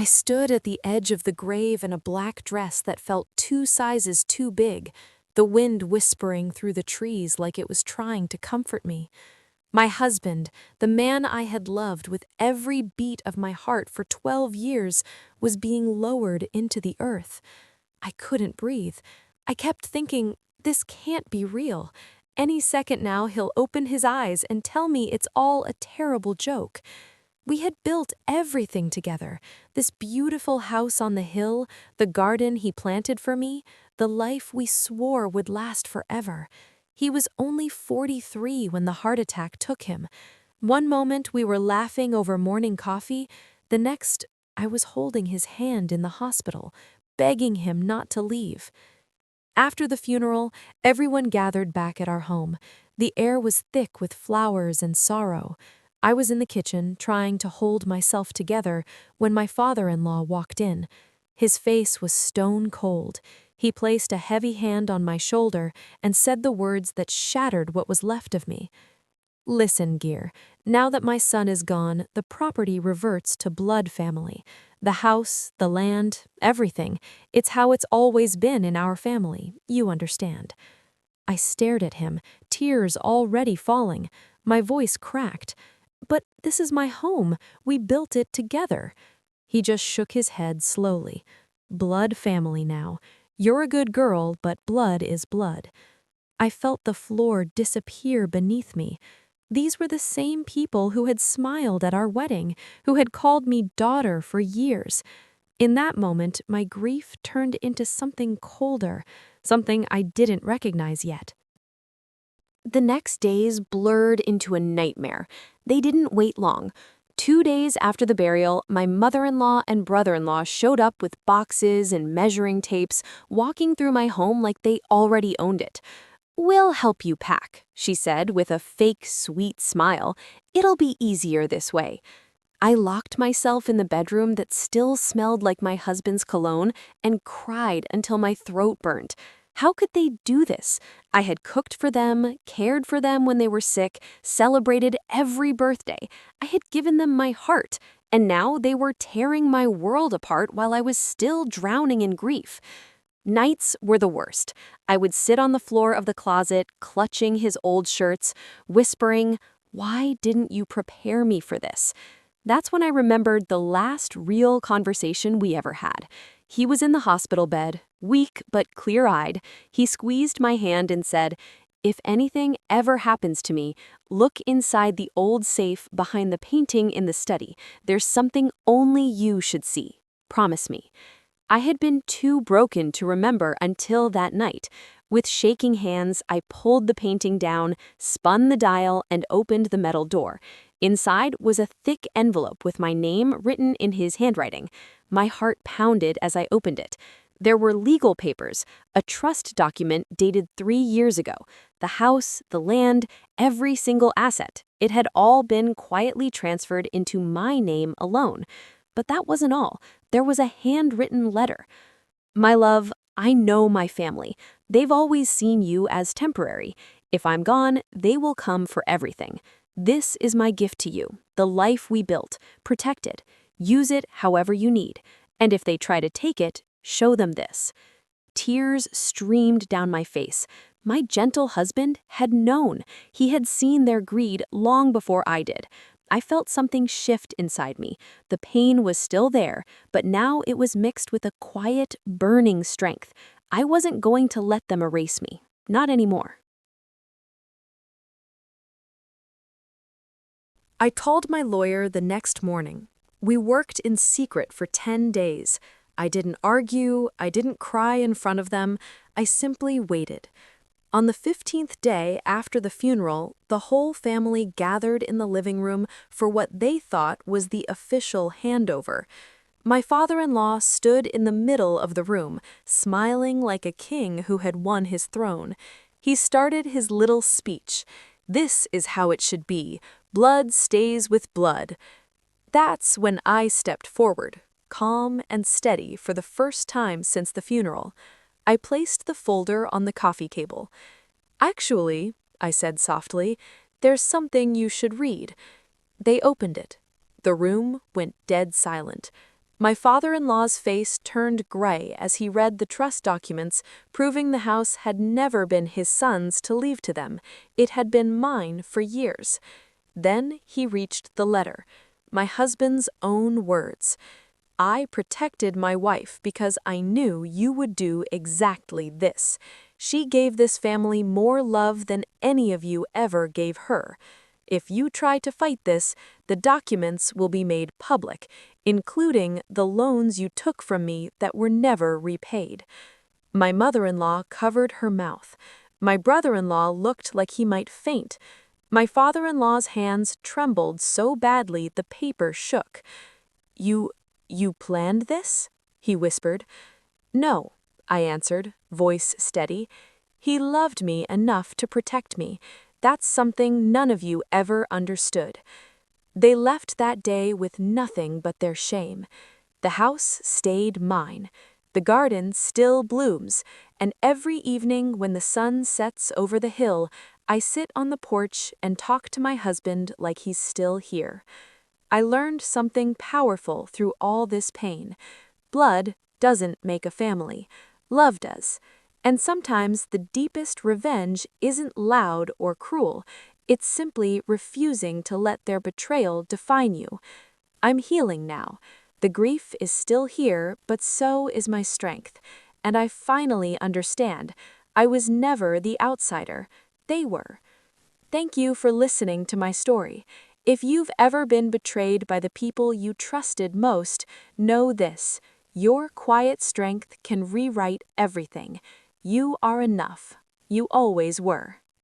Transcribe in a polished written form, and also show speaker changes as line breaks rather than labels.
I stood at the edge of the grave in a black dress that felt 2 sizes too big, the wind whispering through the trees like it was trying to comfort me. My husband, the man I had loved with every beat of my heart for 12 years, was being lowered into the earth. I couldn't breathe. I kept thinking, this can't be real. Any second now he'll open his eyes and tell me it's all a terrible joke. We had built everything together, this beautiful house on the hill, the garden he planted for me, the life we swore would last forever. He was only 43 when the heart attack took him. One moment we were laughing over morning coffee, the next I was holding his hand in the hospital, begging him not to leave. After the funeral, everyone gathered back at our home. The air was thick with flowers and sorrow. I was in the kitchen, trying to hold myself together, when my father-in-law walked in. His face was stone cold. He placed a heavy hand on my shoulder and said the words that shattered what was left of me. Listen, Gear, now that my son is gone, the property reverts to blood family. The house, the land, everything. It's how it's always been in our family, you understand. I stared at him, tears already falling. My voice cracked. But this is my home. We built it together. He just shook his head slowly. Blood family now. You're a good girl, but blood is blood. I felt the floor disappear beneath me. These were the same people who had smiled at our wedding, who had called me daughter for years. In that moment, my grief turned into something colder, something I didn't recognize yet. The next days blurred into a nightmare. They didn't wait long. 2 days after the burial, my mother-in-law and brother-in-law showed up with boxes and measuring tapes, walking through my home like they already owned it. "We'll help you pack," she said with a fake sweet smile. "It'll be easier this way." I locked myself in the bedroom that still smelled like my husband's cologne and cried until my throat burned. How could they do this? I had cooked for them, cared for them when they were sick, celebrated every birthday. I had given them my heart, and now they were tearing my world apart while I was still drowning in grief. Nights were the worst. I would sit on the floor of the closet, clutching his old shirts, whispering, "Why didn't you prepare me for this?" That's when I remembered the last real conversation we ever had. He was in the hospital bed, weak but clear-eyed. He squeezed my hand and said, "If anything ever happens to me, look inside the old safe behind the painting in the study. There's something only you should see. Promise me." I had been too broken to remember until that night. With shaking hands, I pulled the painting down, spun the dial, and opened the metal door. Inside was a thick envelope with my name written in his handwriting. My heart pounded as I opened it. There were legal papers, a trust document dated 3 years ago. The house, the land, every single asset. It had all been quietly transferred into my name alone. But that wasn't all. There was a handwritten letter. "My love, I know my family. They've always seen you as temporary. If I'm gone, they will come for everything. This is my gift to you, the life we built. Protect it. Use it however you need. And if they try to take it, show them this." Tears streamed down my face. My gentle husband had known. He had seen their greed long before I did. I felt something shift inside me. The pain was still there, but now it was mixed with a quiet, burning strength. I wasn't going to let them erase me. Not anymore. I called my lawyer the next morning. We worked in secret for 10 days. I didn't argue, I didn't cry in front of them, I simply waited. On the 15th day after the funeral, the whole family gathered in the living room for what they thought was the official handover. My father-in-law stood in the middle of the room, smiling like a king who had won his throne. He started his little speech. "This is how it should be. Blood stays with blood." That's when I stepped forward, calm and steady for the first time since the funeral. I placed the folder on the coffee table. "Actually," I said softly, "there's something you should read." They opened it. The room went dead silent. My father-in-law's face turned gray as he read the trust documents, proving the house had never been his son's to leave to them. It had been mine for years. Then he reached the letter. My husband's own words. I protected my wife because I knew you would do exactly this. She gave this family more love than any of you ever gave her. If you try to fight this, the documents will be made public, including the loans you took from me that were never repaid. My mother-in-law covered her mouth. My brother-in-law looked like he might faint. My father-in-law's hands trembled so badly the paper shook. You planned this? He whispered. No, I answered, voice steady. He loved me enough to protect me. That's something none of you ever understood. They left that day with nothing but their shame. The house stayed mine. The garden still blooms, and every evening when the sun sets over the hill, I sit on the porch and talk to my husband like he's still here. I learned something powerful through all this pain. Blood doesn't make a family. Love does. And sometimes the deepest revenge isn't loud or cruel. It's simply refusing to let their betrayal define you. I'm healing now. The grief is still here, but so is my strength. And I finally understand. I was never the outsider. They were. Thank you for listening to my story. If you've ever been betrayed by the people you trusted most, know this: your quiet strength can rewrite everything. You are enough. You always were.